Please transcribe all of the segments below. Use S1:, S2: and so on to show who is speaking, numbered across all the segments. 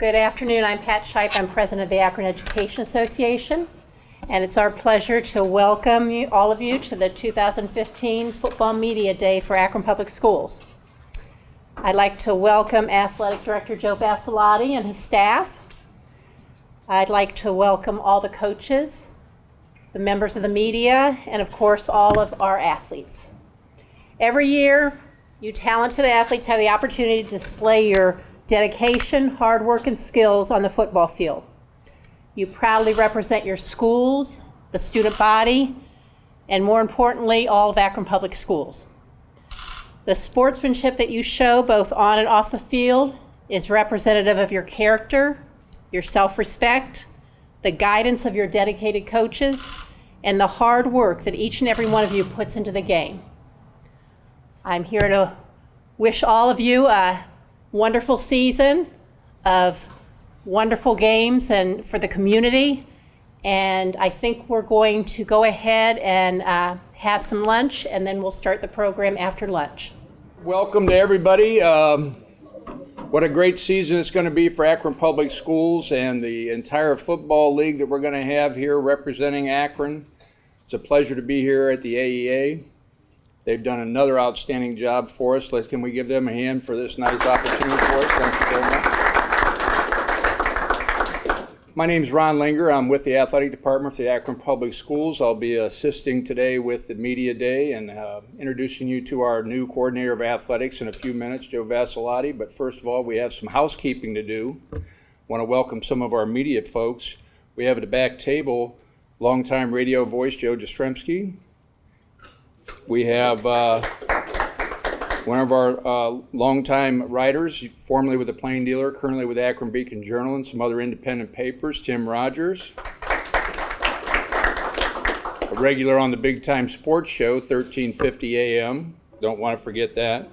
S1: Good afternoon. I'm Pat Shipe. I'm president of the Akron Education Association, and it's our pleasure to welcome all of you to the 2015 Football Media Day for Akron Public Schools. I'd like to welcome Athletic Director Joe Vassilotti and his staff. I'd like to welcome all the coaches, the members of the media, and of course all of our athletes. Every year, you talented athletes have the opportunity to display your dedication, hard work, and skills on the football field. You proudly represent your schools, the student body, and more importantly, all of Akron Public Schools. The sportsmanship that you show both on and off the field is representative of your character, your self-respect, the guidance of your dedicated coaches, and the hard work that each and every one of you puts into the game. I'm here to wish all of you a wonderful season of wonderful games and for the community. And I think we're going to go ahead and have some lunch, and then we'll start the program after lunch.
S2: Welcome to everybody. What a great season it's going to be for Akron Public Schools and the entire football league that we're going to have here representing Akron. It's a pleasure to be here at the AEA. They've done another outstanding job for us. Can we give them a hand for this nice opportunity for us? Thank you very much. My name is Ron Linger. I'm with the Athletic Department for the Akron Public Schools. I'll be assisting today with the Media Day and introducing you to our new Coordinator of Athletics in a few minutes, Joe Vassilotti. But first of all, we have some housekeeping to do. I want to welcome some of our media folks. We have at the back table longtime radio voice Joe Jastrzemski. We have one of our longtime writers, formerly with the Plain Dealer, currently with Akron Beacon Journal and some other independent papers, Tim Rogers. A regular on the Big Time Sports Show, 1350 AM. Don't want to forget that.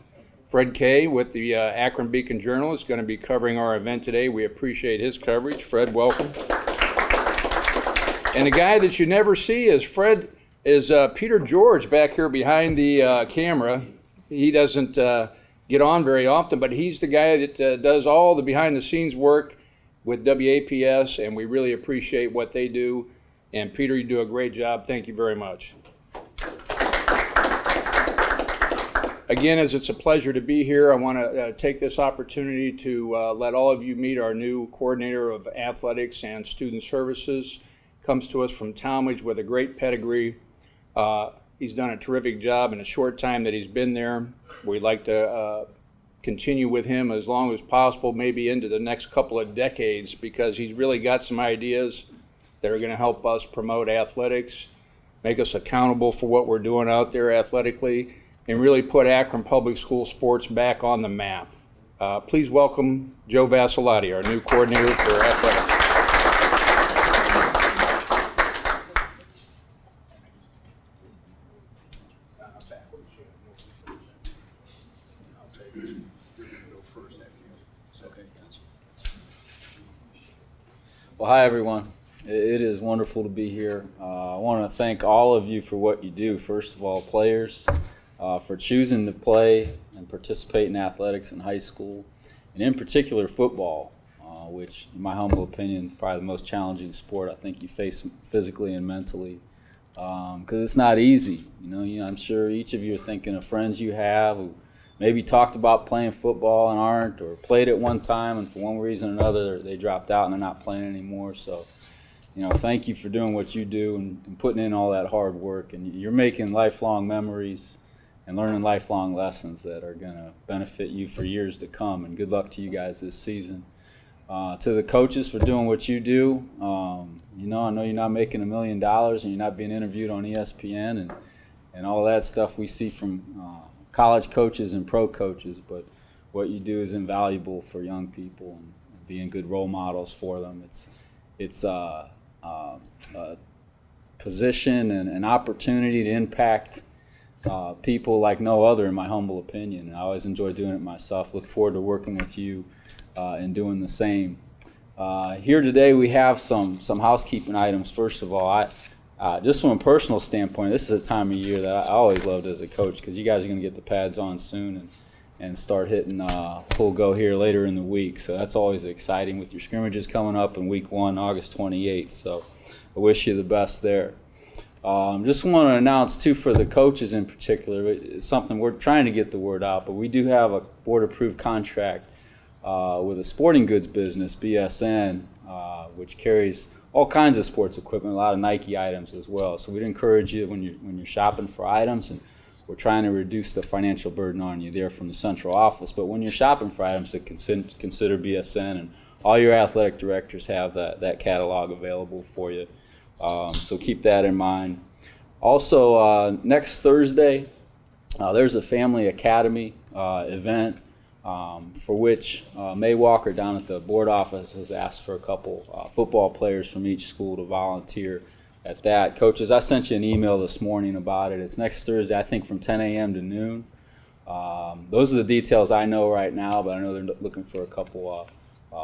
S2: Fred Kay with the Akron Beacon Journal is going to be covering our event today. We appreciate his coverage. Fred, welcome. And the guy that you never see is Peter George back here behind the camera. He doesn't get on very often, but he's the guy that does all the behind-the-scenes work with WAPS, and we really appreciate what they do. And Peter, you do a great job. Thank you very much. Again, as it's a pleasure to be here, I want to take this opportunity to let all of you meet our new Coordinator of Athletics and Student Services. Comes to us from Talmadge with a great pedigree. He's done a terrific job in a short time that he's been there. We'd like to continue with him as long as possible, maybe into the next couple of decades, because he's really got some ideas that are going to help us promote athletics, make us accountable for what we're doing out there athletically, and really put Akron Public School sports back on the map. Please welcome Joe Vassilotti, our new coordinator for athletics.
S3: Well, hi everyone. It is wonderful to be here. I want to thank all of you for what you do. First of all, players, for choosing to play and participate in athletics in high school, and in particular football, which in my humble opinion is probably the most challenging sport I think you face physically and mentally, because it's not easy. You know, I'm sure each of you are thinking of friends you have who maybe talked about playing football and aren't, or played at one time and for one reason or another they dropped out and they're not playing anymore. So, thank you for doing what you do and putting in all that hard work. And you're making lifelong memories and learning lifelong lessons that are going to benefit you for years to come. And good luck to you guys this season. To the coaches for doing what you do. I know you're not making $1 million and you're not being interviewed on ESPN and all that stuff we see from college coaches and pro coaches, but what you do is invaluable for young people and being good role models for them. It's a position and an opportunity to impact people like no other, in my humble opinion. And I always enjoy doing it myself. Look forward to working with you and doing the same. Here today we have some housekeeping items. First of all, just from a personal standpoint, this is a time of year that I always loved as a coach, because you guys are going to get the pads on soon, and start hitting full go here later in the week. So that's always exciting with your scrimmages coming up in week 1, August 28th. So I wish you the best there. Just want to announce too for the coaches in particular, it's something we're trying to get the word out, but we do have a board approved contract with a sporting goods business, BSN, which carries all kinds of sports equipment, a lot of Nike items as well. So we'd encourage you when you're shopping for items, and we're trying to reduce the financial burden on you there from the central office. But when you're shopping for items, to consider BSN, and all your athletic directors have that catalog available for you. So keep that in mind. Also, next Thursday, there's a Family Academy event for which May Walker down at the board office has asked for a couple football players from each school to volunteer at that. Coaches, I sent you an email this morning about it. It's next Thursday, I think from 10 a.m. to noon. Those are the details I know right now, but I know they're looking for a couple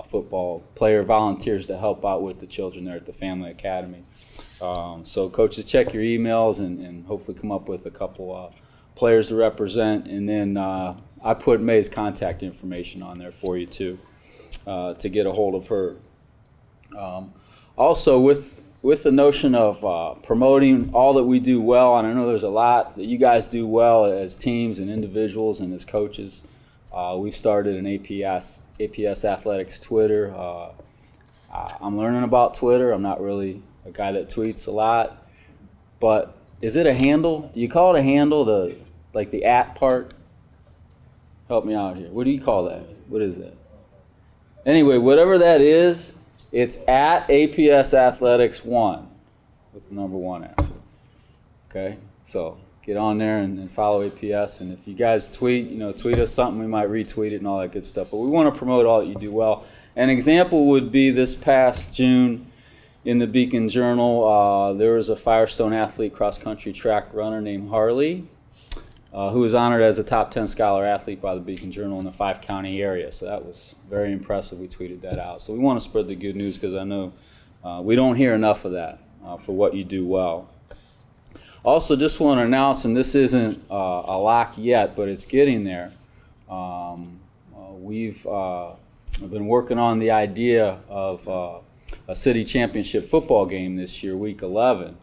S3: football player volunteers to help out with the children there at the Family Academy. So coaches, check your emails and hopefully come up with a couple players to represent. And then I put May's contact information on there for you too, to get a hold of her. Also with the notion of promoting all that we do well, and I know there's a lot that you guys do well as teams and individuals and as coaches, we've started an APS Athletics Twitter. I'm learning about Twitter. I'm not really a guy that tweets a lot, but is it a handle? Do you call it a handle, like the at part? Help me out here. What do you call that? What is that? Anyway, whatever that is, it's at APS Athletics 1. What's the number 1 after? Okay, so get on there and follow APS. And if you guys tweet us something, we might retweet it and all that good stuff. But we want to promote all that you do well. An example would be this past June in the Beacon Journal, there was a Firestone athlete, cross-country track runner named Harley, who was honored as a top 10 scholar athlete by the Beacon Journal in the 5-county area. So that was very impressive. We tweeted that out. So we want to spread the good news because I know we don't hear enough of that for what you do well. Also, just want to announce, and this isn't a lock yet, but it's getting there. We've been working on the idea of a city championship football game this year, week 11,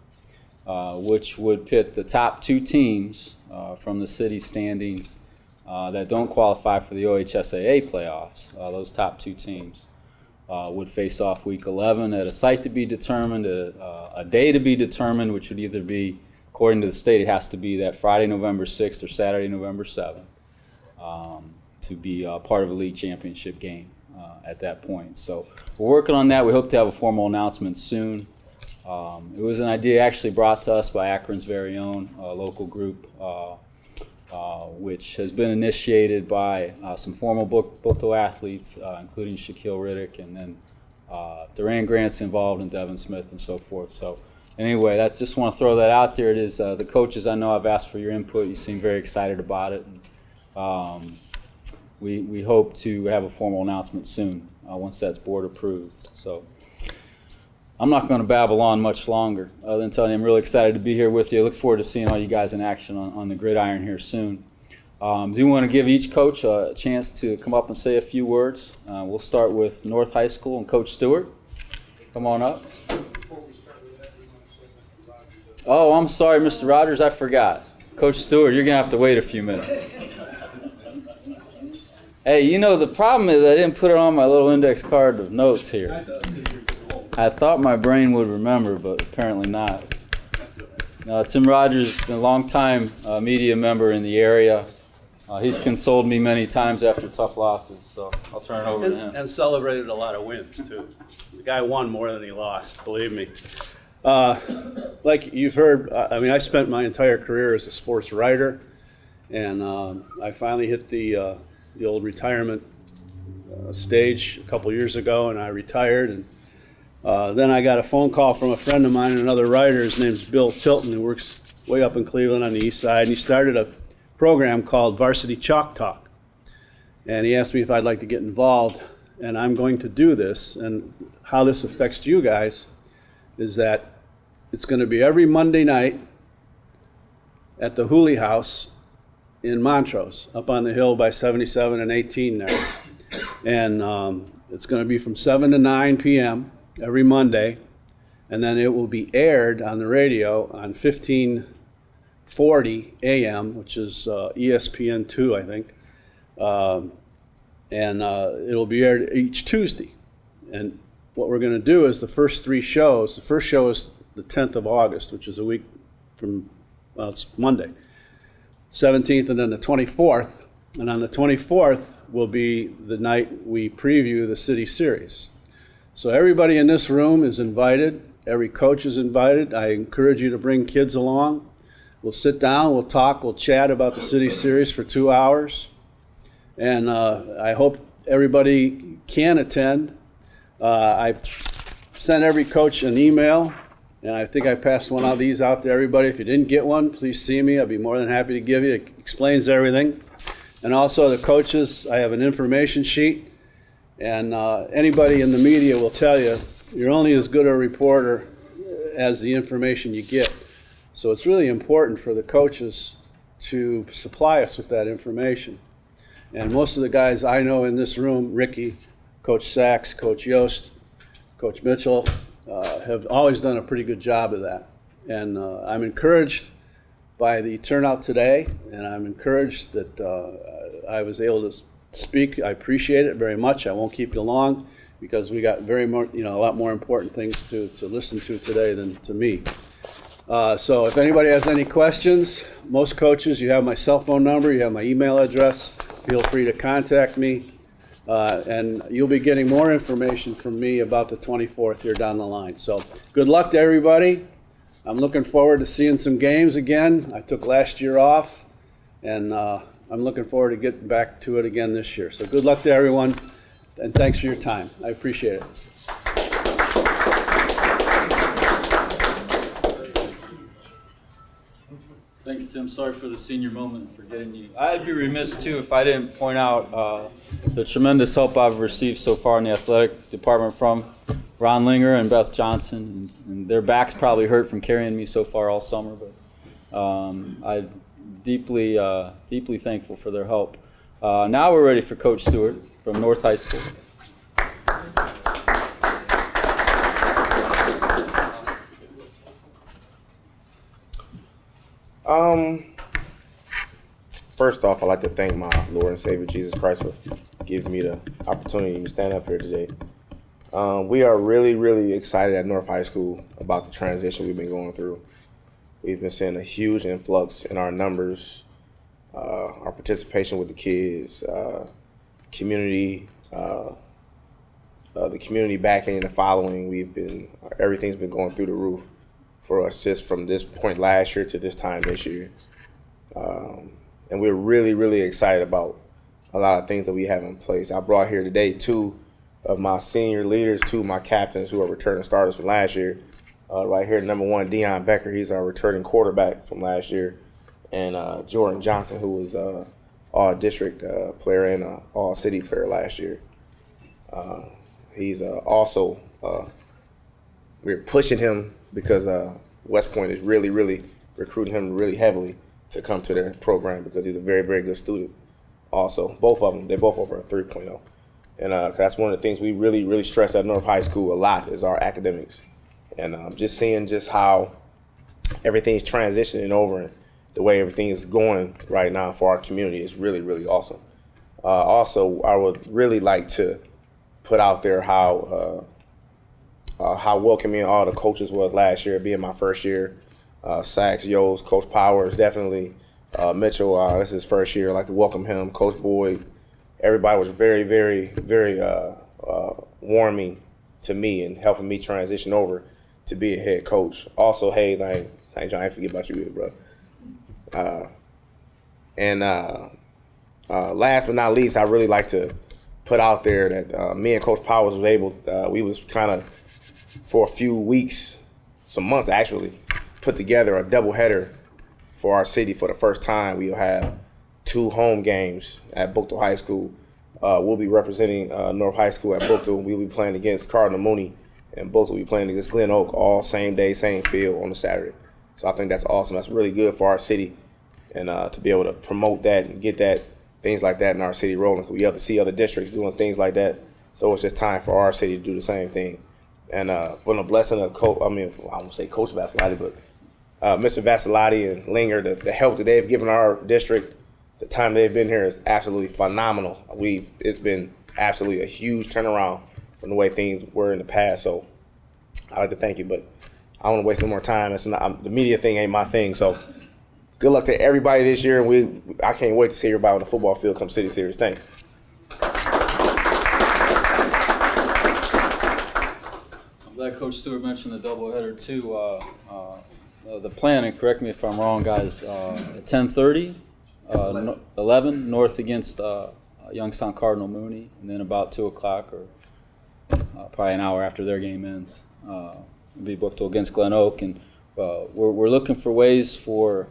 S3: which would pit the top 2 teams from the city standings that don't qualify for the OHSAA playoffs. Those top 2 teams would face off week 11 at a site to be determined, a day to be determined, which would either be, according to the state, it has to be that Friday, November 6th or Saturday, November 7th, to be part of a league championship game at that point. So we're working on that. We hope to have a formal announcement soon. It was an idea actually brought to us by Akron's very own local group, which has been initiated by some former Buchtel athletes, including Shaquille Riddick, and then Duran Grant's involved, and Devin Smith, and so forth. So anyway, that's just want to throw that out there. It is the coaches. I know I've asked for your input. You seem very excited about it. And, we hope to have a formal announcement soon once that's board approved. So I'm not going to babble on much longer other than telling you I'm really excited to be here with you. I look forward to seeing all you guys in action on the gridiron here soon. Do you want to give each coach a chance to come up and say a few words? We'll start with North High School and Coach Stewart. Come on up. Oh, I'm sorry, Mr. Rogers, I forgot. Coach Stewart, you're going to have to wait a few minutes. Hey, the problem is I didn't put it on my little index card of notes here. I thought my brain would remember, but apparently not. Tim Rogers is a longtime media member in the area. He's consoled me many times after tough losses, so I'll turn it over to him.
S4: And celebrated a lot of wins, too. The guy won more than he lost, believe me. Like you've heard, I spent my entire career as a sports writer, and I finally hit the old retirement stage a couple years ago, and I retired. And then I got a phone call from a friend of mine, another writer. His name's Bill Tilton, who works way up in Cleveland on the east side, and he started a program called Varsity Chalk Talk. And he asked me if I'd like to get involved, and I'm going to do this. And how this affects you guys is that it's going to be every Monday night at the Hooley House in Montrose, up on the hill by 77 and 18 there. And it's going to be from 7 to 9 p.m. every Monday. And then it will be aired on the radio on 1540 a.m., which is ESPN2, I think. It'll be aired each Tuesday. And what we're going to do is the first 3 shows, the first show is the 10th of August, which is a week from, well, it's Monday, 17th, and then the 24th. And on the 24th will be the night we preview the city series. So everybody in this room is invited. Every coach is invited. I encourage you to bring kids along. We'll sit down, we'll talk, we'll chat about the city series for 2 hours. And I hope everybody can attend. I sent every coach an email, and I think I passed one of these out to everybody. If you didn't get one, please see me. I'd be more than happy to give you. It explains everything. And also the coaches, I have an information sheet. And anybody in the media will tell you, you're only as good a reporter as the information you get. So it's really important for the coaches to supply us with that information. And most of the guys I know in this room, Ricky, Coach Sachs, Coach Yost, Coach Mitchell, have always done a pretty good job of that. And I'm encouraged by the turnout today, and I'm encouraged that I was able to speak. I appreciate it very much. I won't keep you long, because we got a lot more important things to listen to today than to me. So if anybody has any questions, most coaches, you have my cell phone number, you have my email address. Feel free to contact me. And you'll be getting more information from me about the 24th here down the line. So good luck to everybody. I'm looking forward to seeing some games again. I took last year off, and I'm looking forward to getting back to it again this year. So good luck to everyone. And thanks for your time. I appreciate it.
S3: Thanks, Tim. Sorry for the senior moment for getting you. I'd be remiss, too, if I didn't point out the tremendous help I've received so far in the athletic department from Ron Linger and Beth Johnson. And their backs probably hurt from carrying me so far all summer, but I'm deeply thankful for their help. Now we're ready for Coach Stewart from North High School.
S5: First off, I'd like to thank my Lord and Savior Jesus Christ for giving me the opportunity to stand up here today. We are really, really excited at North High School about the transition we've been going through. We've been seeing a huge influx in our numbers, our participation with the kids, community, the community backing and the following. Everything's been going through the roof for us just from this point last year to this time this year. And we're really, really excited about a lot of things that we have in place. I brought here today 2 of my senior leaders, 2 of my captains who are returning starters from last year. Right here, number 1, Deion Becker, he's our returning quarterback from last year. And Jordan Johnson, who was all-district player and all-city player last year. He's also, we're pushing him because West Point is really, really recruiting him really heavily to come to their program because he's a very, very good student. Also, both of them, they're both over a 3.0. And that's one of the things we really, really stress at North High School a lot is our academics. And just seeing just how everything's transitioning over and the way everything is going right now for our community is really, really awesome. Also, I would really like to put out there how welcoming all the coaches was last year, being my first year. Sachs, Yost, Coach Powers, definitely. Mitchell, this is his first year. I'd like to welcome him. Coach Boyd. Everybody was very, very, very warming to me and helping me transition over to be a head coach. Also, Hayes, I ain't trying to forget about you either, bro. Last but not least, I really like to put out there that me and Coach Powers was able, we was kind of, for a few weeks, some months actually, put together a doubleheader for our city for the first time. We'll have 2 home games at Buchtel High School. We'll be representing North High School at Buchtel. We'll be playing against Cardinal Mooney, and Buchtel will be playing against Glen Oak all same day, same field on a Saturday. So I think that's awesome. That's really good for our city. and to be able to promote that and get that things like that in our city rolling. We have to see other districts doing things like that, so it's just time for our city to do the same thing. And from the blessing of I won't say Coach Vassalotti, but Mr. Vassalotti and Linger, the help that they've given our district, the time they've been here is absolutely phenomenal. It's been absolutely a huge turnaround from the way things were in the past. So I'd like to thank you, but I don't want to waste no more time. The media thing ain't my thing. So good luck to everybody this year, and I can't wait to see everybody on the football field come City Series. Thanks.
S3: I'm glad Coach Stewart mentioned the doubleheader too. The plan, and correct me if I'm wrong, guys, at 10:30, 11 North against Youngstown Cardinal Mooney, and then about 2 o'clock or probably an hour after their game ends, it'll be Buchtel against Glen Oak. And we're looking for ways for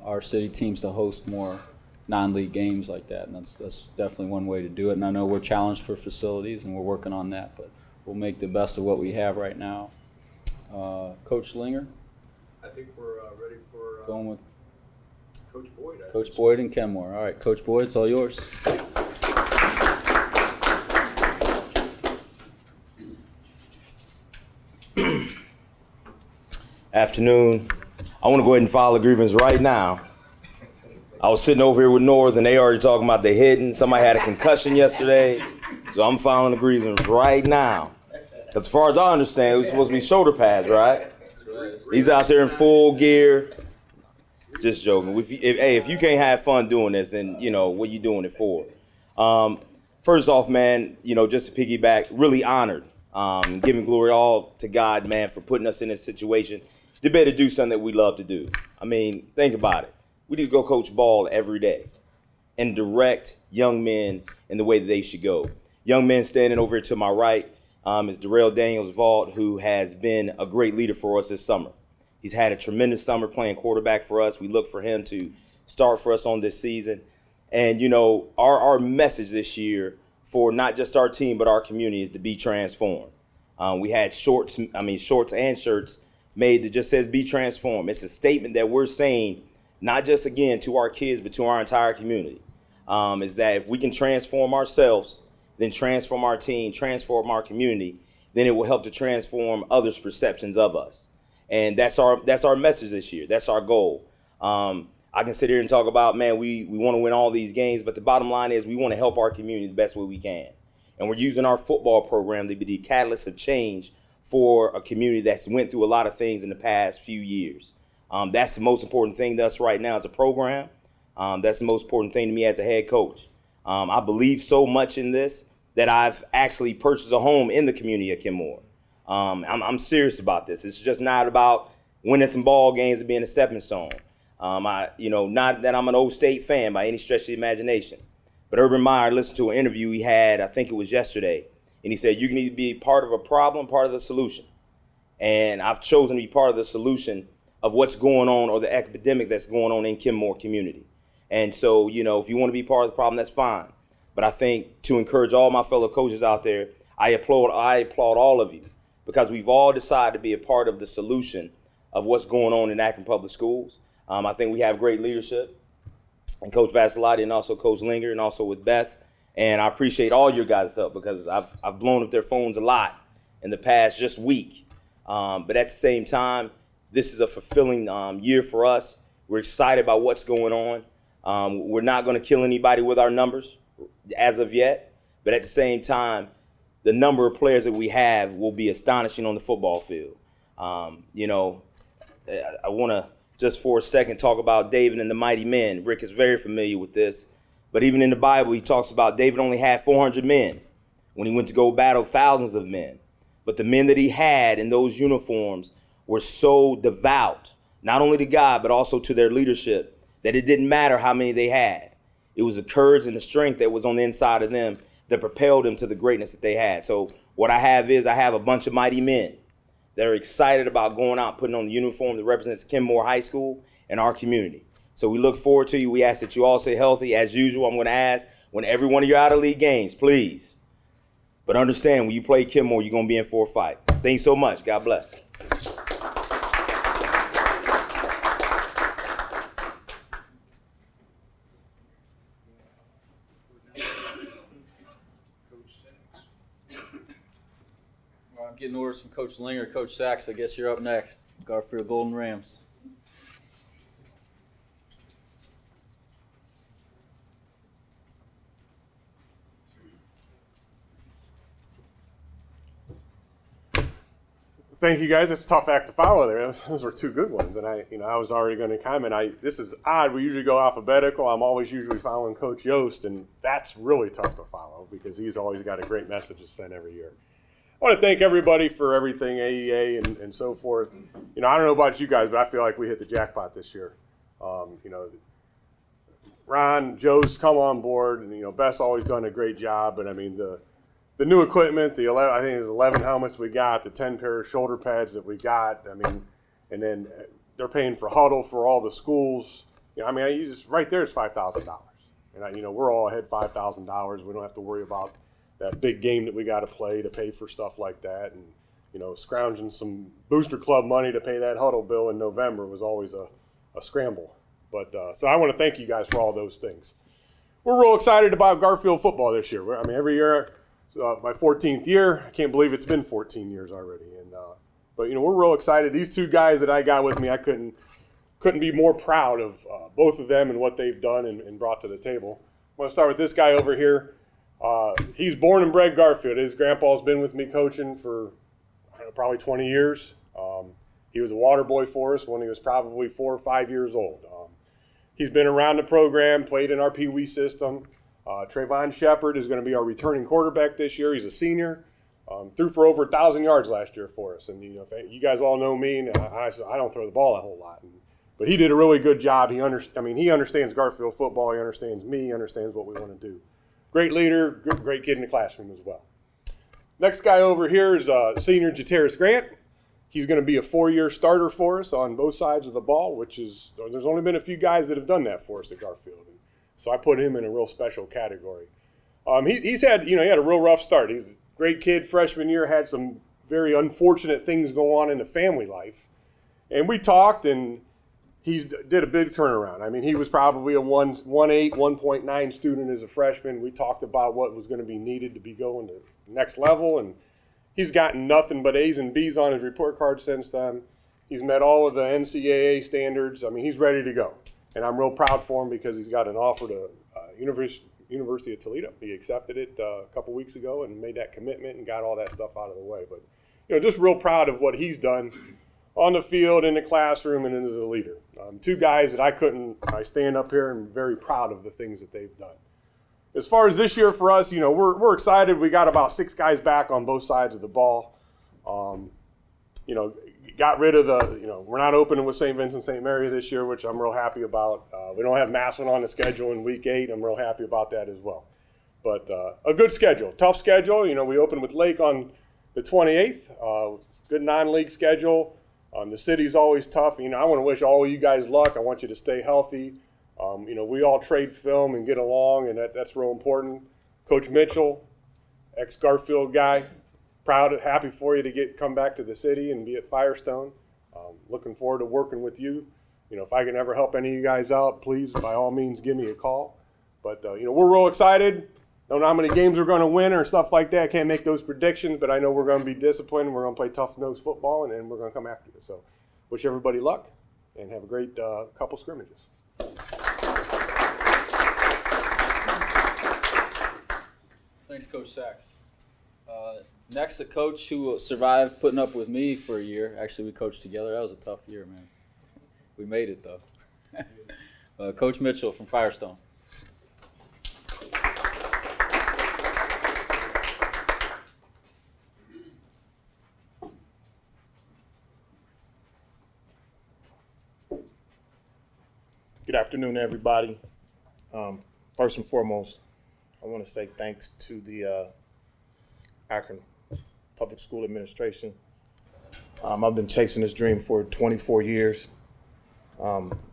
S3: our city teams to host more non-league games like that, and that's definitely one way to do it. And I know we're challenged for facilities, and we're working on that, but we'll make the best of what we have right now. Coach Linger?
S2: I think we're ready for
S3: Going with
S2: Coach Boyd.
S3: Coach Boyd and Kenmore. All right, Coach Boyd, it's all yours.
S6: Afternoon. I want to go ahead and file a grievance right now. I was sitting over here with North, and they already talking about the hitting. Somebody had a concussion yesterday, so I'm filing a grievance right now. As far as I understand, it was supposed to be shoulder pads, right? He's out there in full gear. Just joking. If you can't have fun doing this, then, what you doing it for? First off, man, just to piggyback, really honored. Giving glory all to God, man, for putting us in this situation to be able to do something that we love to do. I mean, think about it. We need to go coach ball every day and direct young men in the way that they should go. Young men standing over here to my right is Darrell Daniels-Vaught, who has been a great leader for us this summer. He's had a tremendous summer playing quarterback for us. We look for him to start for us on this season. And, our message this year for not just our team but our community is to be transformed. We had shorts and shirts made that just says be transformed. It's a statement that we're saying not just, again, to our kids but to our entire community, is that if we can transform ourselves, then transform our team, transform our community, then it will help to transform others' perceptions of us. And that's our message this year. That's our goal. I can sit here and talk about, man, we want to win all these games, but the bottom line is we want to help our community the best way we can. And we're using our football program to be the catalyst of change for a community that's went through a lot of things in the past few years. That's the most important thing to us right now as a program. That's the most important thing to me as a head coach. I believe so much in this that I've actually purchased a home in the community of Kenmore. I'm serious about this. It's just not about winning some ball games and being a stepping stone. Not that I'm an old State fan by any stretch of the imagination, but Urban Meyer listened to an interview he had, I think it was yesterday, and he said, you can either be part of a problem, part of the solution. And I've chosen to be part of the solution of what's going on or the epidemic that's going on in Kenmore community. And so, if you want to be part of the problem, that's fine. But I think to encourage all my fellow coaches out there, I applaud all of you, because we've all decided to be a part of the solution of what's going on in Akron Public Schools. I think we have great leadership, and Coach Vassalotti and also Coach Linger and also with Beth. And I appreciate all your guys' help, because I've blown up their phones a lot in the past just week. But at the same time, this is a fulfilling year for us. We're excited about what's going on. We're not going to kill anybody with our numbers as of yet. But at the same time, the number of players that we have will be astonishing on the football field. I want to just for a second talk about David and the mighty men. Rick is very familiar with this. But even in the Bible, he talks about David only had 400 men when he went to go battle thousands of men. But the men that he had in those uniforms were so devout, not only to God, but also to their leadership, that it didn't matter how many they had. It was the courage and the strength that was on the inside of them that propelled them to the greatness that they had. So what I have a bunch of mighty men that are excited about going out, putting on the uniform that represents Kenmore High School and our community. So we look forward to you. We ask that you all stay healthy. As usual, I'm going to ask when every one of your out-of-league games, please. But understand, when you play Kenmore, you're going to be in for a fight. Thanks so much. God bless.
S3: Getting orders from Coach Linger, Coach Sachs. I guess you're up next. Garfield Golden Rams.
S7: Thank you, guys. It's a tough act to follow there. Those were two good ones, and I was already going to comment. This is odd. We usually go alphabetical. I'm always usually following Coach Yost, and that's really tough to follow because he's always got a great message to send every year. I want to thank everybody for everything, AEA and so forth. I don't know about you guys, but I feel like we hit the jackpot this year. Ron, Joe's come on board, and Beth's always done a great job. But I mean the new equipment, I think it's 11 helmets we got, the 10 pair of shoulder pads that we got. I mean, and then they're paying for huddle for all the schools. You just right there is $5,000, and we're all ahead $5,000. We don't have to worry about that big game that we got to play to pay for stuff like that, and scrounging some booster club money to pay that huddle bill in November was always a scramble. But so I want to thank you guys for all those things. We're real excited about Garfield football this year. Every year. My 14th year. I can't believe it's been 14 years already. But we're real excited. These two guys that I got with me, I couldn't be more proud of both of them and what they've done and brought to the table. I'm going to start with this guy over here. He's born and bred Garfield. His grandpa's been with me coaching for probably 20 years. He was a water boy for us when he was probably 4 or 5 years old. He's been around the program, played in our Pee Wee system. Trayvon Shepard is going to be our returning quarterback this year. He's a senior. Threw for over 1,000 yards last year for us. And you guys all know me, and I don't throw the ball a whole lot. But he did a really good job. He understands Garfield football. He understands me. He understands what we want to do. Great leader, great kid in the classroom as well. Next guy over here is senior Jataris Grant. He's going to be a 4-year starter for us on both sides of the ball, there's only been a few guys that have done that for us at Garfield. So I put him in a real special category. He had a real rough start. He's a great kid. Freshman year had some very unfortunate things go on in the family life, and we talked, and he did a big turnaround. He was probably a 1.8, 1.9 student as a freshman. We talked about what was going to be needed to be going to the next level, and he's gotten nothing but A's and B's on his report card since then. He's met all of the NCAA standards. He's ready to go. And I'm real proud for him because he's got an offer to University of Toledo. He accepted it a couple weeks ago and made that commitment and got all that stuff out of the way. But just real proud of what he's done on the field, in the classroom, and as a leader. Two guys that I stand up here and very proud of the things that they've done. As far as this year for us, we're excited. We got about 6 guys back on both sides of the ball. Got rid of we're not opening with St. Vincent St. Mary this year, which I'm real happy about. We don't have Massillon on the schedule in week 8. I'm real happy about that as well. But a good schedule, tough schedule. We open with Lake on the 28th. Good non-league schedule. The city's always tough. I want to wish all of you guys luck. I want you to stay healthy. We all trade film and get along, and that's real important. Coach Mitchell, ex-Garfield guy. Proud and happy for you to come back to the city and be at Firestone. Looking forward to working with you. If I can ever help any of you guys out, please, by all means, give me a call. But, we're real excited. Don't know how many games we're going to win or stuff like that. Can't make those predictions, but I know we're going to be disciplined. We're going to play tough-nosed football, and we're going to come after you. So wish everybody luck and have a great couple scrimmages.
S3: Thanks, Coach Sachs. Next, a coach who survived putting up with me for a year. Actually, we coached together. That was a tough year, man. We made it, though. Coach Mitchell from Firestone.
S8: Good afternoon, everybody. First and foremost, I want to say thanks to the Akron Public School Administration. I've been chasing this dream for 24 years.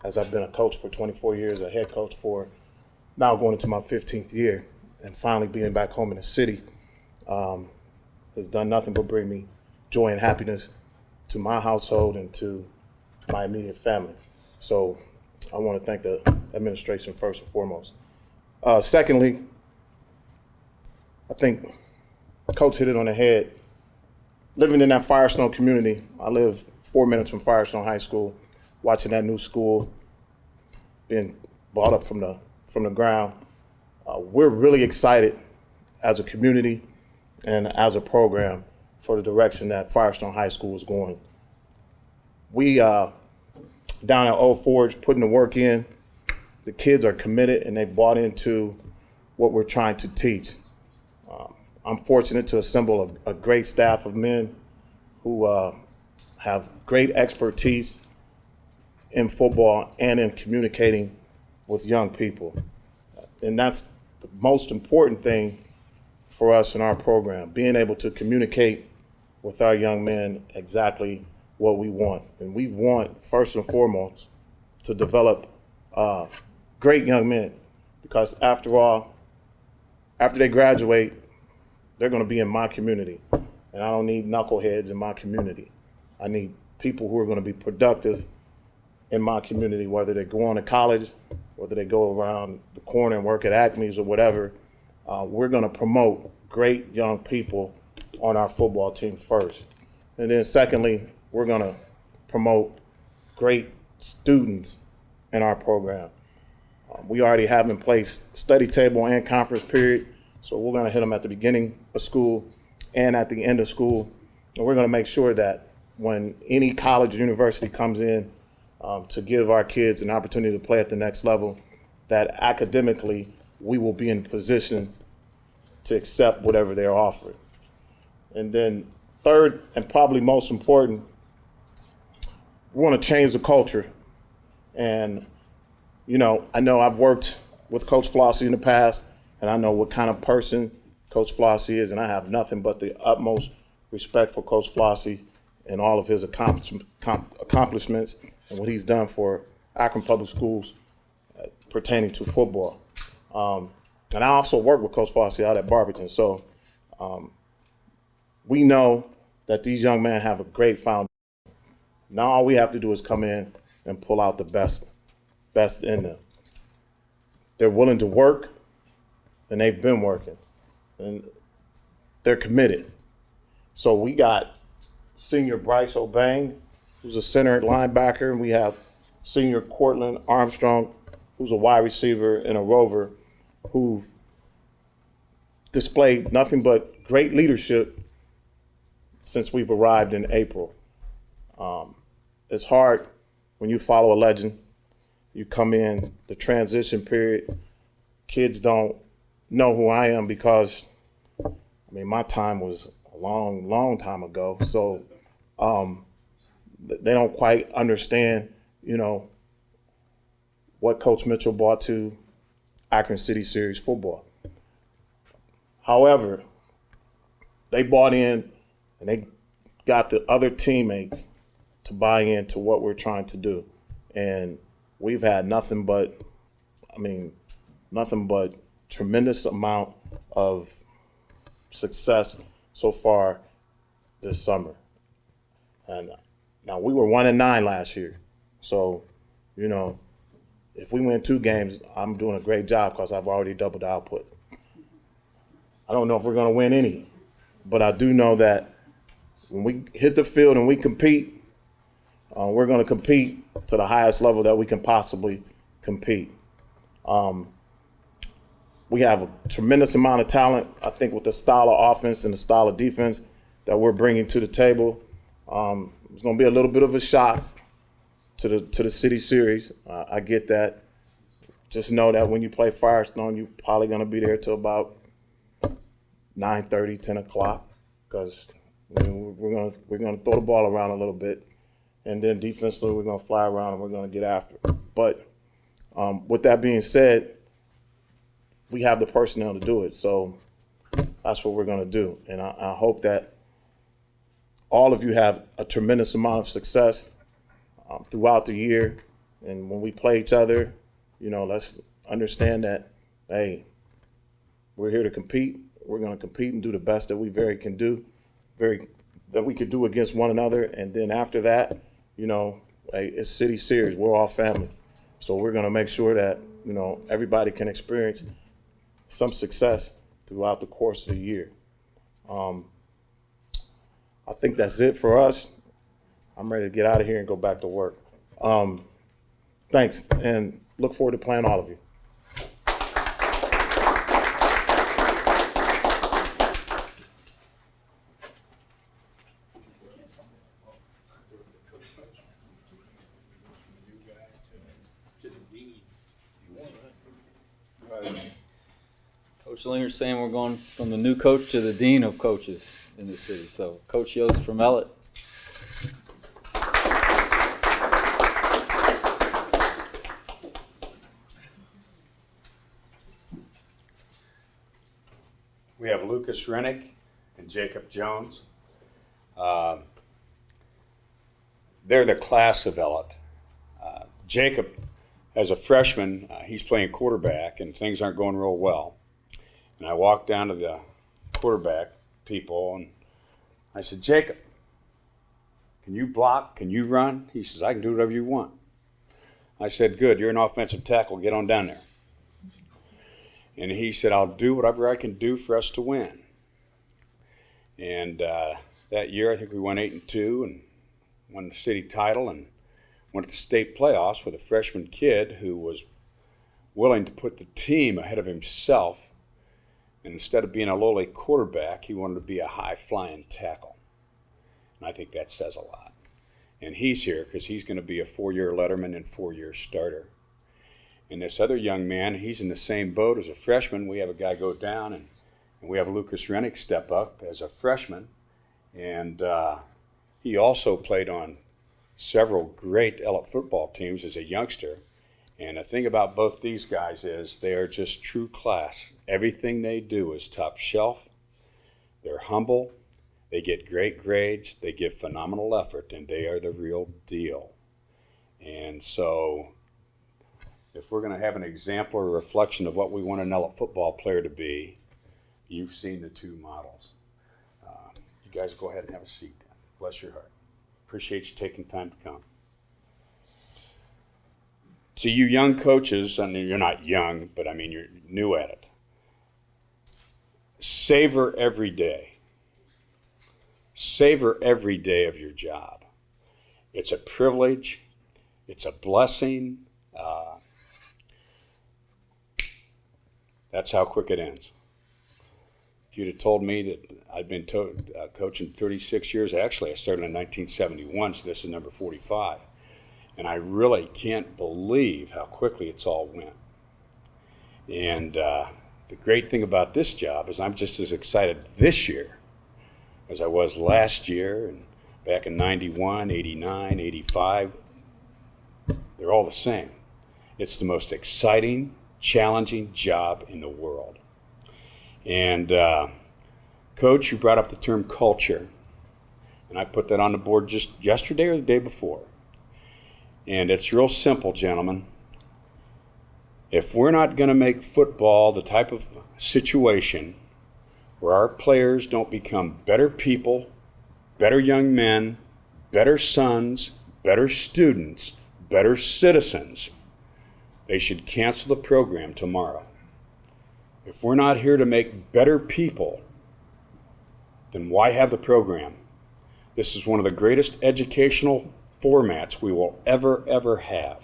S8: As I've been a coach for 24 years, a head coach for now going into my 15th year, and finally being back home in the city has done nothing but bring me joy and happiness to my household and to my immediate family. So I want to thank the administration first and foremost. Secondly, I think Coach hit it on the head. living in that Firestone community, I live 4 minutes from Firestone High School, watching that new school being brought up from the ground. We're really excited as a community and as a program for the direction that Firestone High School is going. We down at Old Forge putting the work in. The kids are committed and they bought into what we're trying to teach. I'm fortunate to assemble a great staff of men who have great expertise in football and in communicating with young people. And that's the most important thing for us in our program, being able to communicate with our young men exactly what we want. And we want, first and foremost, to develop great young men, because after all, after they graduate, they're going to be in my community. And I don't need knuckleheads in my community. I need people who are going to be productive in my community, whether they go on to college, whether they go around the corner and work at Acme's or whatever. We're going to promote great young people on our football team first. And then secondly, we're going to promote great students in our program. We already have in place study table and conference period, so we're going to hit them at the beginning of school and at the end of school. And we're going to make sure that when any college or university comes in to give our kids an opportunity to play at the next level, that academically we will be in position to accept whatever they're offered. And then third, and probably most important, we want to change the culture. And, you know I've worked with Coach Flossie in the past, and I know what kind of person Coach Flossie is, and I have nothing but the utmost respect for Coach Flossie and all of his accomplishments and what he's done for Akron Public Schools pertaining to football. And I also work with Coach Flossie out at Barberton, so we know that these young men have a great foundation. Now all we have to do is come in and pull out the best in them. They're willing to work, and they've been working, and they're committed. So we got senior Bryce Obang, who's a center linebacker, and we have senior Cortland Armstrong, who's a wide receiver and a rover, who've displayed nothing but great leadership since we've arrived in April. It's hard when you follow a legend. You come in the transition period. Kids don't know who I am because, my time was a long, long time ago. So they don't quite understand, what Coach Mitchell brought to Akron City Series football. However, they bought in and they got the other teammates to buy into what we're trying to do. And we've had nothing but tremendous amount of success so far this summer. And now we were 1-9 last year. So, if we win 2 games, I'm doing a great job because I've already doubled the output. I don't know if we're going to win any, but I do know that when we hit the field and we compete, we're going to compete to the highest level that we can possibly compete. We have a tremendous amount of talent, I think, with the style of offense and the style of defense that we're bringing to the table. It's going to be a little bit of a shock to the City Series. I get that. Just know that when you play Firestone, you're probably going to be there till about 9:30, 10 o'clock, because we're going to throw the ball around a little bit, and then defensively we're going to fly around and we're going to get after it. But with that being said, we have the personnel to do it, so that's what we're going to do. And I hope that all of you have a tremendous amount of success throughout the year. And when we play each other, let's understand that, hey, we're here to compete. We're going to compete and do the best that we can do against one another. And then after that, hey, it's City Series. We're all family. So we're going to make sure that, everybody can experience some success throughout the course of the year. I think that's it for us. I'm ready to get out of here and go back to work. Thanks, and look forward to playing all of you.
S3: Coach Linger's saying we're going from the new coach to the dean of coaches in the city. So Coach Yost from Ellet.
S9: We have Lucas Rennick and Jacob Jones. They're the class of Ellet. Jacob, as a freshman, he's playing quarterback and things aren't going real well. And I walked down to the quarterback people and I said, Jacob, can you block? Can you run? He says, I can do whatever you want. I said, good, you're an offensive tackle, get on down there. And he said, I'll do whatever I can do for us to win. And that year, I think we won 8-2 and won the city title and went to the state playoffs with a freshman kid who was willing to put the team ahead of himself. And instead of being a lowly quarterback, he wanted to be a high-flying tackle. And I think that says a lot. And he's here because he's going to be a 4-year letterman and 4-year starter. And this other young man, he's in the same boat as a freshman. We have a guy go down, and we have Lucas Rennick step up as a freshman. And he also played on several great Ellet football teams as a youngster. And the thing about both these guys is they are just true class. Everything they do is top shelf. They're humble. They get great grades. They give phenomenal effort, and they are the real deal. And so if we're going to have an example or reflection of what we want an Ellet football player to be, you've seen the two models. You guys go ahead and have a seat. Bless your heart. Appreciate you taking time to come. To you young coaches, I mean, you're not young, but I mean, you're new at it. Savor every day. Savor every day of your job. It's a privilege. It's a blessing. That's how quick it ends. If you'd have told me that I'd been coaching 36 years, actually I started in 1971, so this is number 45. And I really can't believe how quickly it's all went. And the great thing about this job is I'm just as excited this year as I was last year and back in 91, 89, 85. They're all the same. It's the most exciting, challenging job in the world. And Coach, you brought up the term culture. And I put that on the board just yesterday or the day before. And it's real simple, gentlemen. If we're not going to make football the type of situation where our players don't become better people, better young men, better sons, better students, better citizens, they should cancel the program tomorrow. If we're not here to make better people, then why have the program? This is one of the greatest educational formats we will ever have.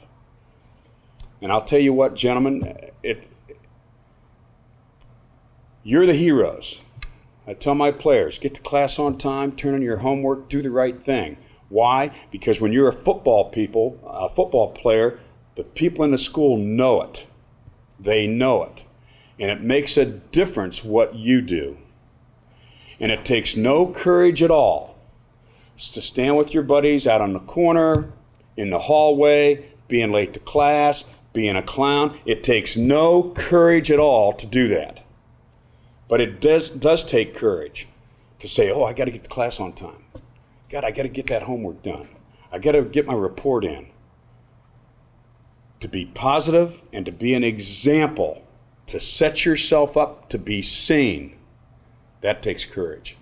S9: And I'll tell you what, gentlemen, you're the heroes. I tell my players, get to class on time, turn in your homework, do the right thing. Why? Because when you're a football player, the people in the school know it. They know it. And it makes a difference what you do. And it takes no courage at all to stand with your buddies out on the corner, in the hallway, being late to class, being a clown. It takes no courage at all to do that. But it does take courage to say, oh, I got to get to class on time. God, I got to get that homework done. I got to get my report in. To be positive and to be an example, to set yourself up to be seen, that takes courage.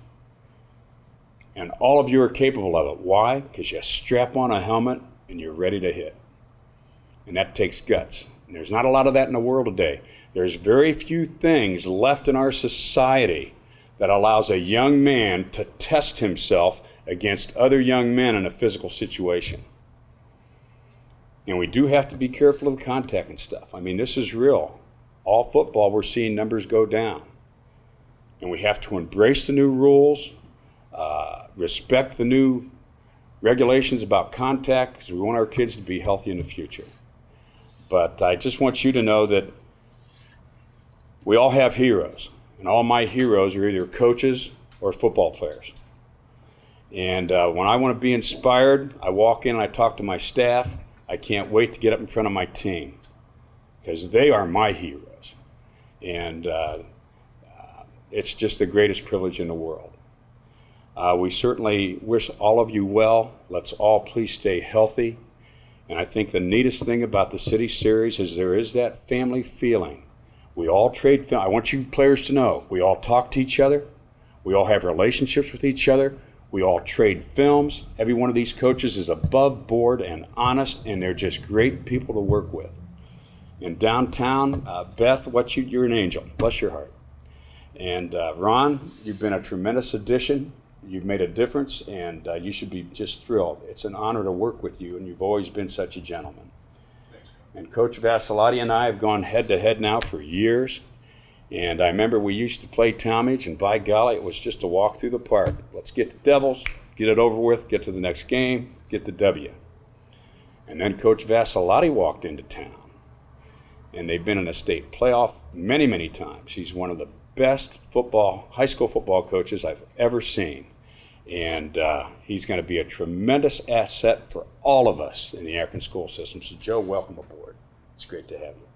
S9: And all of you are capable of it. Why? Because you strap on a helmet and you're ready to hit. And that takes guts. And there's not a lot of that in the world today. There's very few things left in our society that allows a young man to test himself against other young men in a physical situation. And we do have to be careful of the contact and stuff. I mean, this is real. All football, we're seeing numbers go down. And we have to embrace the new rules, respect the new regulations about contact, because we want our kids to be healthy in the future. But I just want you to know that we all have heroes, and all my heroes are either coaches or football players. And when I want to be inspired, I walk in and I talk to my staff. I can't wait to get up in front of my team, because they are my heroes. And it's just the greatest privilege in the world. We certainly wish all of you well. Let's all please stay healthy. And I think the neatest thing about the City Series is there is that family feeling. We all trade film. I want you players to know, we all talk to each other. We all have relationships with each other. We all trade films. Every one of these coaches is above board and honest, and they're just great people to work with. In downtown, Beth, you're an angel. Bless your heart. And Ron, you've been a tremendous addition. You've made a difference, and you should be just thrilled. It's an honor to work with you, and you've always been such a gentleman. And Coach Vassilotti and I have gone head-to-head now for years. And I remember we used to play Talmadge, and by golly, it was just a walk through the park. Let's get the Devils, get it over with, get to the next game, get the W. And then Coach Vassilotti walked into town. And they've been in a state playoff many, many times. He's one of the best high school football coaches I've ever seen. And he's going to be a tremendous asset for all of us in the Akron school system. So Joe, welcome aboard. It's great to have you.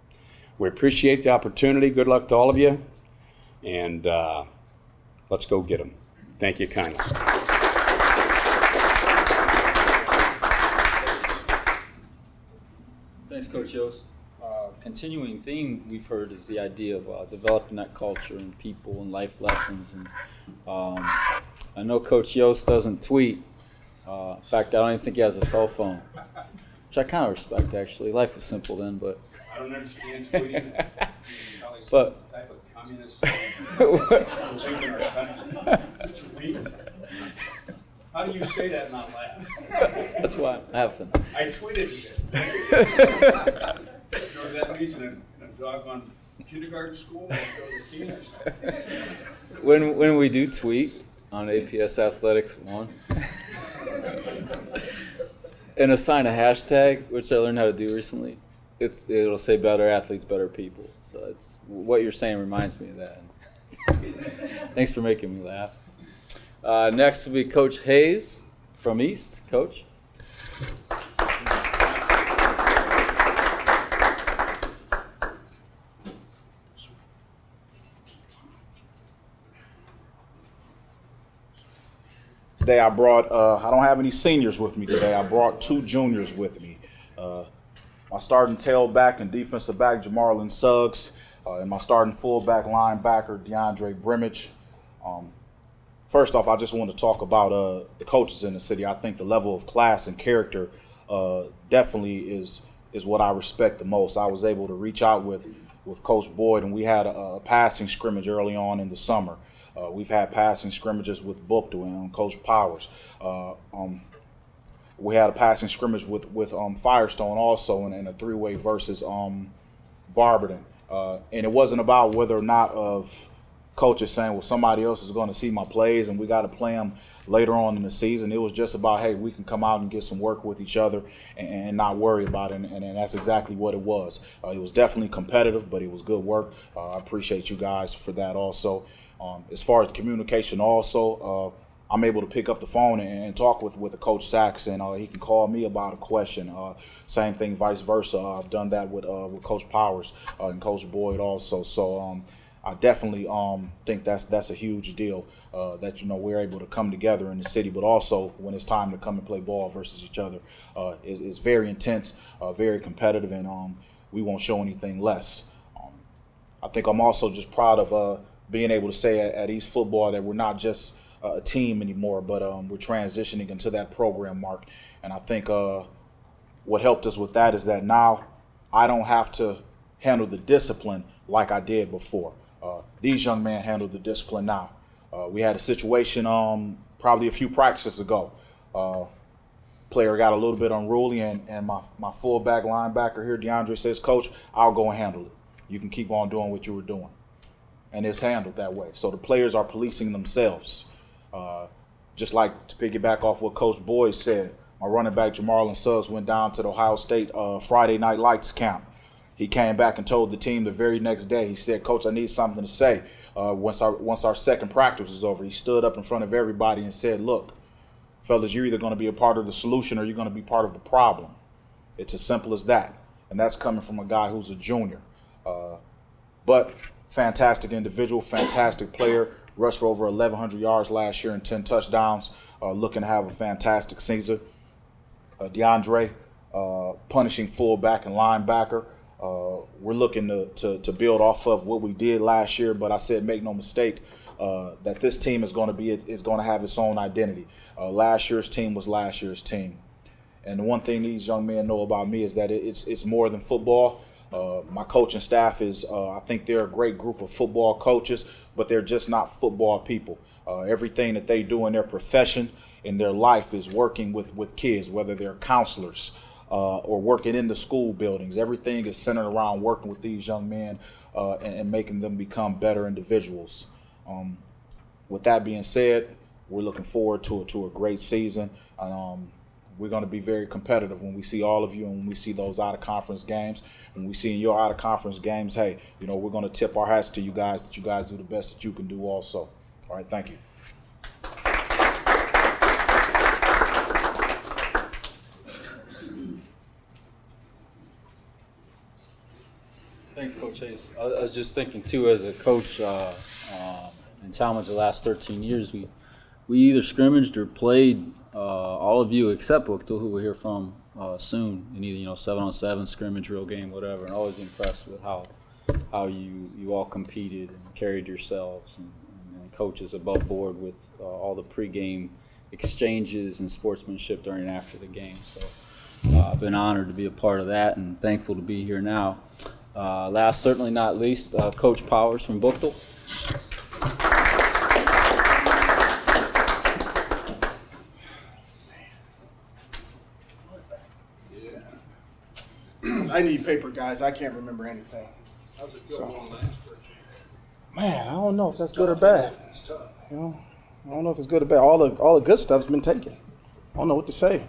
S9: We appreciate the opportunity. Good luck to all of you. And let's go get them. Thank you kindly.
S3: Thanks, Coach Yost. Continuing theme we've heard is the idea of developing that culture and people and life lessons. And I know Coach Yost doesn't tweet. In fact, I don't even think he has a cell phone, which I kind of respect, actually. Life was simple then, but.
S2: I don't understand tweeting.
S3: But
S2: type of communist thing in our country. Tweet. How do you say that and not laugh?
S3: that's why I'm laughing.
S2: I tweeted it. You know what that means in a doggone kindergarten school? I go to the teen.
S3: When we do tweet on APS Athletics 1 and assign a hashtag, which I learned how to do recently, it'll say better athletes, better people. So it's what you're saying reminds me of that. Thanks for making me laugh. Next will be Coach Hayes from East. Coach.
S10: Today I brought, I don't have any seniors with me today. I brought 2 juniors with me. My starting tailback and defensive back, Jamarlin Suggs, and my starting fullback linebacker, DeAndre Brimage. First off, I just want to talk about the coaches in the city. I think the level of class and character definitely is what I respect the most. I was able to reach out with Coach Boyd, and we had a passing scrimmage early on in the summer. We've had passing scrimmages with Buchtel and Coach Powers. We had a passing scrimmage with Firestone also in a 3-way versus Barberton. And it wasn't about whether or not of coaches saying, well, somebody else is going to see my plays and we got to play them later on in the season. It was just about, hey, we can come out and get some work with each other and not worry about it. And that's exactly what it was. It was definitely competitive, but it was good work. I appreciate you guys for that also. As far as communication also, I'm able to pick up the phone and talk with Coach Sachs, and he can call me about a question. Same thing, vice versa. I've done that with Coach Powers and Coach Boyd also. So I definitely think that's a huge deal that we're able to come together in the city, but also when it's time to come and play ball versus each other, it's very intense, very competitive, and we won't show anything less. I think I'm also just proud of being able to say at East Football that we're not just a team anymore, but we're transitioning into that program mark. And I think what helped us with that is that now I don't have to handle the discipline like I did before. These young men handle the discipline now. We had a situation probably a few practices ago. Player got a little bit unruly, and my fullback linebacker here, DeAndre, says, "Coach, I'll go and handle it. You can keep on doing what you were doing." And it's handled that way. So the players are policing themselves. Just like to piggyback off what Coach Boyd said, my running back Jamarlin Suggs went down to the Ohio State Friday Night Lights camp. He came back and told the team the very next day, he said, "Coach, I need something to say." Once our second practice was over, he stood up in front of everybody and said, "Look, fellas, you're either going to be a part of the solution or you're going to be part of the problem. It's as simple as that." And that's coming from a guy who's a junior. But fantastic individual, fantastic player, rushed for over 1,100 yards last year and 10 touchdowns, looking to have a fantastic season. DeAndre, punishing fullback and linebacker. We're looking to build off of what we did last year, but I said make no mistake that this team is going to have its own identity. Last year's team was last year's team, and the one thing these young men know about me is that it's more than football. My coaching staff I think they're a great group of football coaches, but they're just not football people. Everything that they do in their profession, in their life, is working with kids, whether they're counselors or working in the school buildings. Everything is centered around working with these young men and making them become better individuals. With that being said, we're looking forward to a great season. We're going to be very competitive when we see all of you and when we see those out-of-conference games. When we see in your out-of-conference games, hey, we're going to tip our hats to you guys, that you guys do the best that you can do also. All right, thank you.
S3: Thanks, Coach Hayes. I was just thinking, too, as a coach in Talmadge the last 13 years, we either scrimmaged or played all of you except Buchtel, who we'll hear from soon, in either 7-on-7 scrimmage, real game, whatever, and always impressed with how you all competed and carried yourselves, and coaches above board with all the pregame exchanges and sportsmanship during and after the game. So I've been honored to be a part of that and thankful to be here now. Last, certainly not least, Coach Powers from Buchtel.
S11: I need paper, guys. I can't remember anything.
S2: How's it going on last year?
S11: Man, I don't know if that's good or bad.
S2: It's tough.
S11: I don't know if it's good or bad. All the good stuff's been taken. I don't know what to say.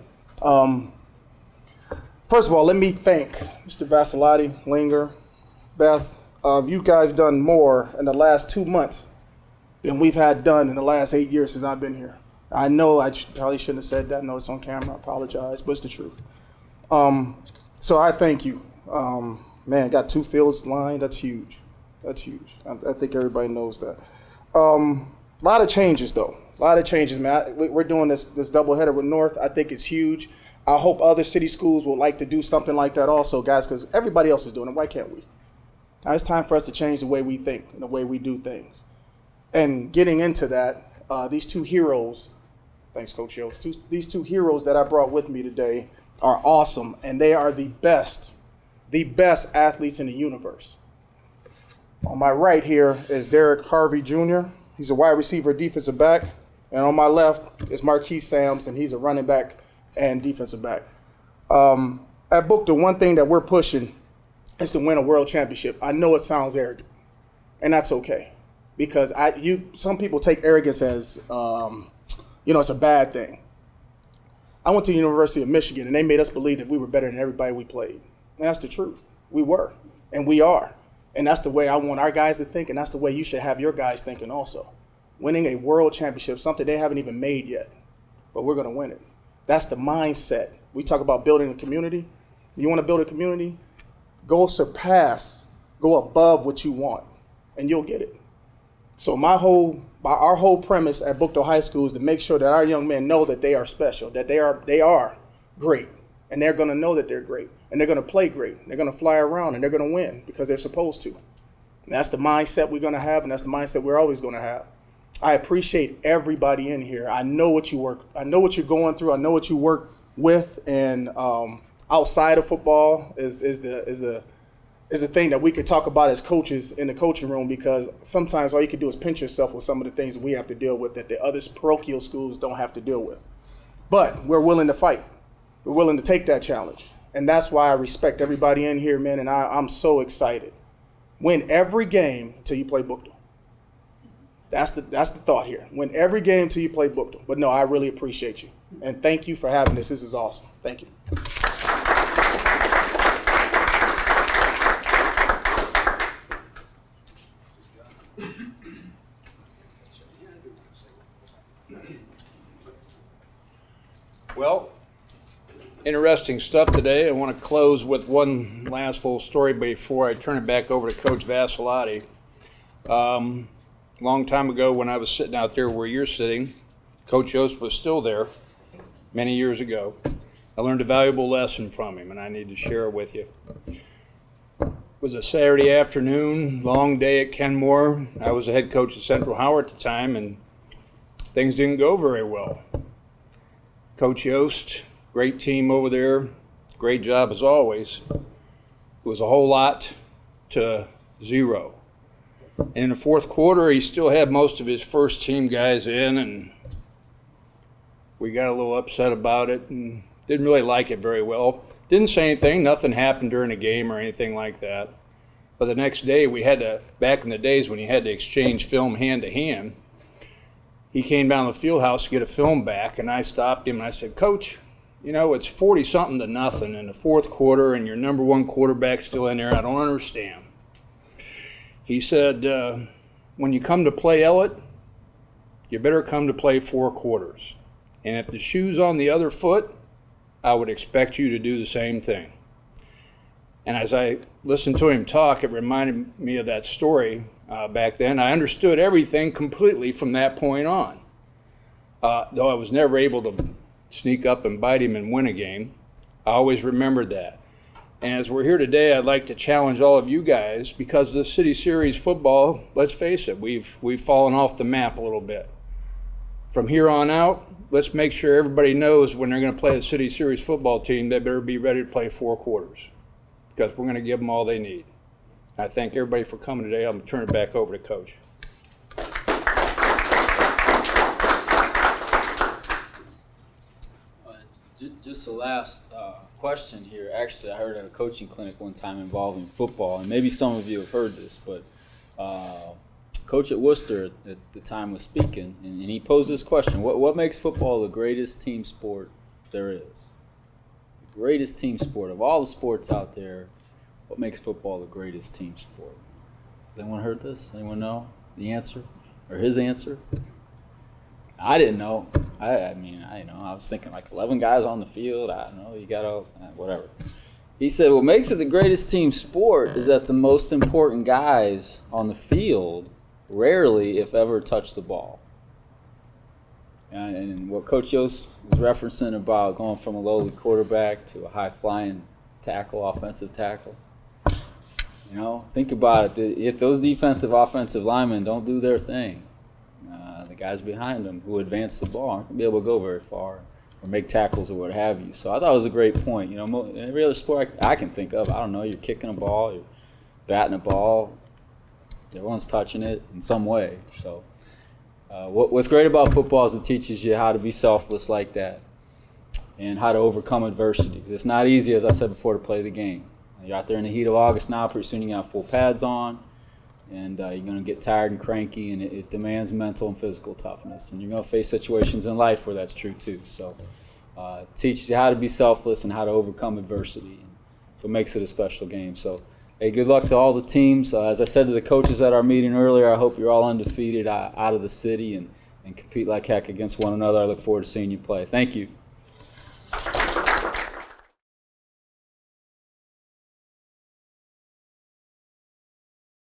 S11: First of all, let me thank Mr. Vasilati, Linger, Beth. You guys done more in the last 2 months than we've had done in the last 8 years since I've been here. I know I probably shouldn't have said that. I know it's on camera. I apologize, but it's the truth. So I thank you. Man, got 2 fields lined. That's huge. That's huge. I think everybody knows that. A lot of changes, though. A lot of changes, man. We're doing this doubleheader with North. I think it's huge. I hope other city schools would like to do something like that also, guys, because everybody else is doing it. Why can't we? Now it's time for us to change the way we think and the way we do things. And getting into that, these 2 heroes, thanks, Coach Yost, these 2 heroes that I brought with me today are awesome, and they are the best athletes in the universe. On my right here is Derek Harvey Jr. He's a wide receiver, defensive back. And on my left is Marquise Sams, and he's a running back and defensive back. At Buchtel, one thing that we're pushing is to win a world championship. I know it sounds arrogant, and that's okay. Because some people take arrogance as, it's a bad thing. I went to the University of Michigan, and they made us believe that we were better than everybody we played. And that's the truth. We were, and we are. And that's the way I want our guys to think, and that's the way you should have your guys thinking also. Winning a world championship, something they haven't even made yet, but we're going to win it. That's the mindset. We talk about building a community. You want to build a community? Go above what you want, and you'll get it. So our whole premise at Buchtel High School is to make sure that our young men know that they are special, that they are great, and they're going to know that they're great, and they're going to play great. They're going to fly around, and they're going to win because they're supposed to. And that's the mindset we're going to have, and that's the mindset we're always going to have. I appreciate everybody in here. I know what you going through. I know what you work with, and outside of football is the is a thing that we could talk about as coaches in the coaching room, because sometimes all you can do is pinch yourself with some of the things that we have to deal with that the other parochial schools don't have to deal with. But we're willing to fight. We're willing to take that challenge. And that's why I respect everybody in here, man, and I'm so excited. Win every game until you play Buchtel. That's the thought here. Win every game until you play Buchtel. But no, I really appreciate you. And thank you for having this. This is awesome. Thank you.
S2: Well, interesting stuff today. I want to close with one last little story before I turn it back over to Coach Vassilotti. Long time ago when I was sitting out there where you're sitting, Coach Yost was still there many years ago. I learned a valuable lesson from him, and I need to share it with you. It was a Saturday afternoon, long day at Kenmore. I was the head coach at Central Howard at the time, and things didn't go very well. Coach Yost, great team over there, great job as always. It was a whole lot to 0. And in the fourth quarter, he still had most of his first team guys in, and we got a little upset about it and didn't really like it very well. Didn't say anything, nothing happened during the game or anything like that. But the next day, we had to, back in the days when you had to exchange film hand to hand, he came down to the field house to get a film back, and I stopped him and I said, Coach, you know, it's 40-something to nothing in the fourth quarter and your number one quarterback's still in there. I don't understand. He said, when you come to play Ellet, you better come to play 4 quarters. And if the shoe's on the other foot, I would expect you to do the same thing. And as I listened to him talk, it reminded me of that story back then. I understood everything completely from that point on. Though I was never able to sneak up and bite him and win a game, I always remembered that. And as we're here today, I'd like to challenge all of you guys, because the City Series football, let's face it, we've fallen off the map a little bit. From here on out, let's make sure everybody knows when they're going to play the City Series football team, they better be ready to play 4 quarters, because we're going to give them all they need. I thank everybody for coming today. I'm going to turn it back over to Coach.
S3: Just the last question here. Actually, I heard at a coaching clinic one time involving football, and maybe some of you have heard this, but Coach at Worcester at the time was speaking, and he posed this question: What makes football the greatest team sport there is? The greatest team sport of all the sports out there. What makes football the greatest team sport? Has anyone heard this? Anyone know the answer or his answer? I didn't know. I mean, I was thinking like 11 guys on the field. I don't know. You got to, whatever. He said, what makes it the greatest team sport is that the most important guys on the field rarely, if ever, touch the ball. And what Coach Yost was referencing about going from a lowly quarterback to a high-flying tackle, offensive tackle. You know, think about it. If those defensive, offensive linemen don't do their thing, the guys behind them who advance the ball aren't going to be able to go very far or make tackles or what have you. So I thought it was a great point. You know, in every other sport I can think of, I don't know, you're kicking a ball, you're batting a ball, everyone's touching it in some way. So what's great about football is it teaches you how to be selfless like that and how to overcome adversity. It's not easy, as I said before, to play the game. You're out there in the heat of August now, pretty soon you got full pads on, and you're going to get tired and cranky, and it demands mental and physical toughness. And you're going to face situations in life where that's true too. So it teaches you how to be selfless and how to overcome adversity. So it makes it a special game. So hey, good luck to all the teams. As I said to the coaches at our meeting earlier, I hope you're all undefeated out of the city and compete like heck against one another. I look forward to seeing you play. Thank you.